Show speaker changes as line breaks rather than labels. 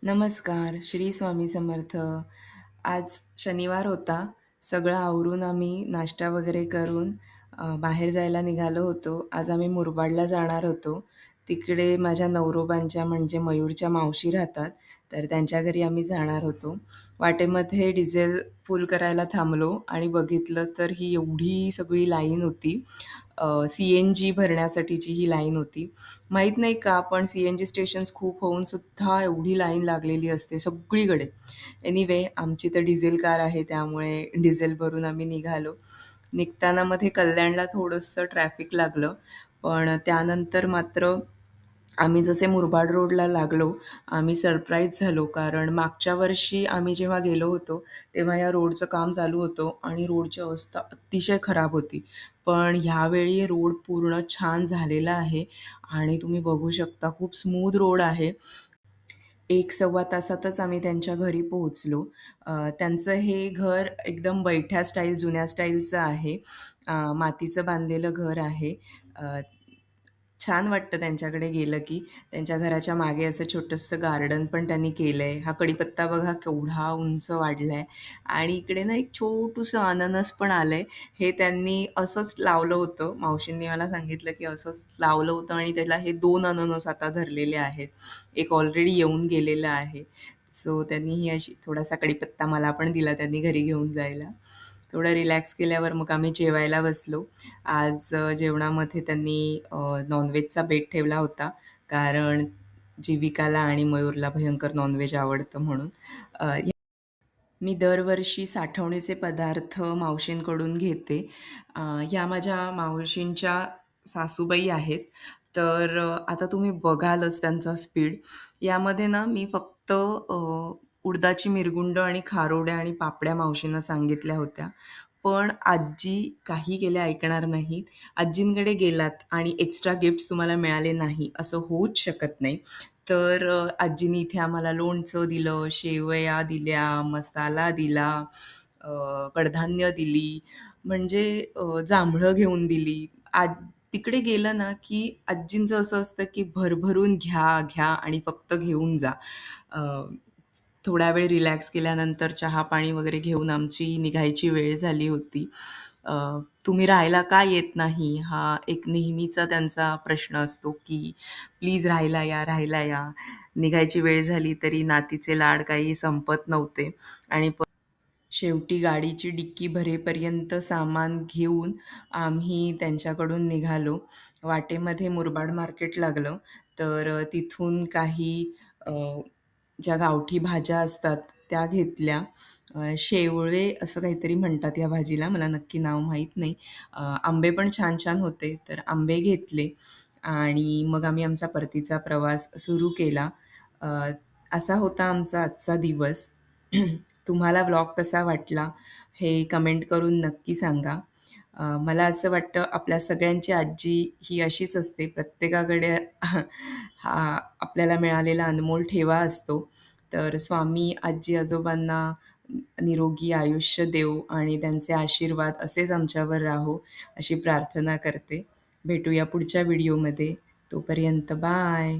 नमस्कार, श्री स्वामी समर्थ. आज शनिवार होता. सगळं आवरून आम्ही नाश्ता वगैरे करून बाहेर जायला निघालो होतो. आज आम्ही मुरबाडला जाणार होतो. तिकडे माझ्या नवरोबांच्या म्हणजे मयूरच्या मावशी राहतात, तर त्यांच्या घरी आम्ही जाणार होतो. वाटेमध्ये डिझेल फुल करायला थांबलो आणि बघितलं तर ही एवढी सगळी लाईन होती. CNG भरण्यासाठीची ही लाईन होती. माहीत नाही का, पण CNG स्टेशन्स खूप होऊन सुद्धा एवढी लाईन लागलेली असते सगळीकडे. एनिवे आमची तर डिझेल कार आहे त्यामुळे डिझेल भरून आम्ही निघालो. निघताना मध्ये कल्याणला थोडंसं ट्रॅफिक लागलं, पण त्यानंतर मात्र आम्ही जसे मुरबाड रोडला लागलो, आम्ही सरप्राईज झालो. कारण मागच्या वर्षी आम्ही जेव्हा गेलो होतो, तेव्हा या रोडचं काम चालू होतं आणि रोडची अवस्था अतिशय खराब होती. पण ह्यावेळी रोड पूर्ण छान झालेला आहे आणि तुम्ही बघू शकता खूप स्मूथ रोड आहे. 1-सव्वा तासातच आम्ही त्यांच्या घरी पोहोचलो. त्यांचं हे घर एकदम बैठ्या स्टाईल, जुन्या स्टाईलचं आहे. मातीचं बांधलेलं घर आहे. अ, छान वाटतं त्यांच्याकडे गेलं की. त्यांच्या घराच्या मागे असं छोटंसं गार्डन पण त्यांनी केलं आहे. हा कढीपत्ता बघा केवढा उंच वाढला आहे आणि इकडे ना एक छोटूसं अननस पण आलं आहे. हे त्यांनी असंच लावलं होतं. मावशींनी मला सांगितलं की असंच लावलं होतं आणि त्याला हे 2 अननस आता धरलेले आहेत. एक ऑलरेडी येऊन गेलेलं आहे. सो त्यांनी ही अशी थोडासा कढीपत्ता मला पण दिला त्यांनी घरी घेऊन जायला. थोडं रिलॅक्स केल्यावर मग आम्ही जेवायला बसलो. आज जेवणामध्ये त्यांनी नॉनव्हेजचा बेत ठेवला होता. कारण जीविकाला आणि मयूरला भयंकर नॉनव्हेज आवडतं म्हणून. मी दरवर्षी साठवणीचे पदार्थ मावशींकडून घेते. ह्या माझ्या मावशींच्या सासूबाई आहेत. तर आता तुम्ही बघालच त्यांचा स्पीड. यामध्ये ना मी फक्त उडदाची मिरगुंड आणि खारोड्या आणि पापड्या मावशींना सांगितल्या होत्या. पण आजी काही केल्या ऐकणार नाहीत. आजींकडे गेलात आणि एक्स्ट्रा गिफ्ट्स तुम्हाला मिळाले नाही, असं होऊच शकत नाही. तर आजीनी इथे आम्हाला लोणचं दिलं, शेवया दिल्या, मसाला दिला, कडधान्य दिली, म्हणजे जांभळं घेऊन दिली. तिकडे गेलं ना, की आजींचं असं असतं, की भरभरून घ्या, घ्या आणि फक्त घेऊन जा. अ, थोडा वेळ रिलॅक्स केल्यानंतर चहा-पाणी वगैरे घेऊन आमची निघायची वेळ झाली होती. अ, तुम्ही राहायला का येत नाही? हा एक नेहमीचा त्यांचा प्रश्न असतो, की प्लीज राहायला या, राहायला या. निघायची वेळ झाली तरी नातीचे लाड काही संपत नव्हते आणि शेवटी गाडीची डिक्की भरेपर्यंत सामान घेऊन आम्ही त्यांच्याकडून निघालो. वाटेमध्ये मुरबाड मार्केट लागलं, तर तिथून काही अ, ज्या गावठी भाज्या असतात त्या घेतल्या. शेवळे असं काहीतरी म्हणतात या भाजीला, मला नक्की नाव माहीत नाही. आंबे पण छान छान होते, तर आंबे घेतले आणि मग आम्ही आमचा परतीचा प्रवास सुरू केला. अ, असा होता आमचा आजचा दिवस. तुम्हाला व्लॉग कसा वाटला हे कमेंट करून नक्की सांगा. मला असं वाटतं आपल्या सगळ्यांची आजी ही अशीच असते. प्रत्येकाकडे हा आपल्याला मिळालेला अनमोल ठेवा असतो. तर स्वामी आजी-आजोबांना निरोगी आयुष्य देवो आणि त्यांचे आशीर्वाद असेच आमच्यावर राहो, अशी प्रार्थना करते. भेटूया पुढच्या व्हिडिओमध्ये. तोपर्यंत बाय.